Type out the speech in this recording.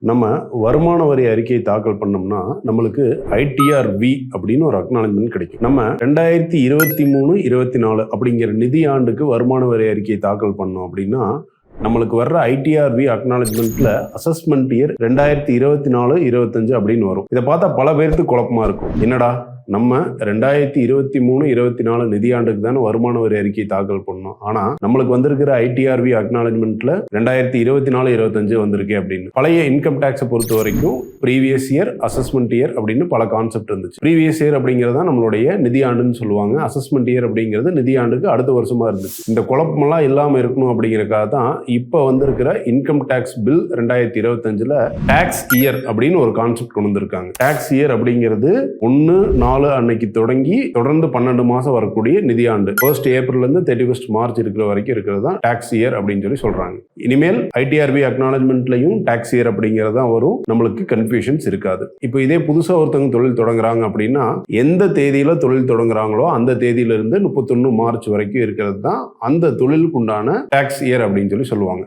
நம்ம வருமான வரி அறிக்கையை தாக்கல் பண்ணோம்னா நம்மளுக்கு ஐடிஆர்வி அப்படின்னு ஒரு அக்னாலஜ்மெண்ட் கிடைக்கும். நம்ம 2023-24 அப்படிங்கிற நிதி ஆண்டுக்கு வருமான வரி அறிக்கையை தாக்கல் பண்ணோம் அப்படின்னா நம்மளுக்கு வர்ற ஐடிஆர்வி அக்னாலஜ்மெண்ட்ல அசஸ்மெண்ட் இயர் 2024-25 அப்படின்னு வரும். இதை பார்த்தா பல பேருக்கு குழப்பமா இருக்கும். என்னடா நம்ம 2023-24 நிதியாண்டுக்கு தானே வருமான வரி அறிக்கை தாக்கல் பண்ணோம், ஆனா நம்மளுக்கு வந்திருக்கிற ஐடிஆர்வி அக்னாலஜ்மெண்ட்ல 2024-25 வந்திருக்கே அப்படின்னு. பழைய இன்கம் டாக்ஸை பொறுத்த வரைக்கும் ப்ரீவியஸ் இயர், அசஸ்மெண்ட் இயர் அப்படின்னு பல கான்செப்ட் இருந்துச்சு. ப்ரீவியஸ் இயர் அப்படிங்கிறது தான் நம்மளுடைய நிதியாண்டுன்னு சொல்லுவாங்க. அசஸ்மெண்ட் இயர் அப்படிங்கிறது நிதியாண்டுக்கு அடுத்த வருஷமா இருந்துச்சு. இந்த குழப்பமெல்லாம் இல்லாம இருக்கணும் அப்படிங்கிறதுக்காக தான் இப்ப வந்திருக்கிற இன்கம் டாக்ஸ் பில் 2025ல டாக்ஸ் இயர் அப்படின்னு ஒரு கான்செப்ட் கொண்டு வந்திருக்காங்க. டாக்ஸ் இயர் அப்படிங்கிறது 1/4 அன்னைக்கு தொடங்கி தொடர்ந்து 12 மாசம் வரக்கூடிய நிதியாண்டு. 1st ஏப்ரல்ல இருந்து 31st மார்ச் இருக்கிற வரைக்கும் இருக்கிறது தான் டாக்ஸ் இயர் அப்படின்னு சொல்லி சொல்றாங்க. இனிமேல் ஐடிஆர்வி அக்னாலஜ்மெண்ட்லயும் டாக்ஸ் இயர் அப்படிங்கிறது தான் வரும். நம்மளுக்கு கன்ஃபியூஷன்ஸ் இருக்காது. இப்போ இதே புதுசா ஒருத்தவங்க தொழில் தொடங்குறாங்க அப்படின்னா எந்த தேதியில தொழில் தொடங்குறாங்களோ அந்த தேதியில இருந்து 31 மார்ச் வரைக்கும் இருக்கிறது தான் அந்த தொழிலுக்கு உண்டான டாக்ஸ் இயர் அப்படின்னு சொல்லி சொல்லுவாங்க.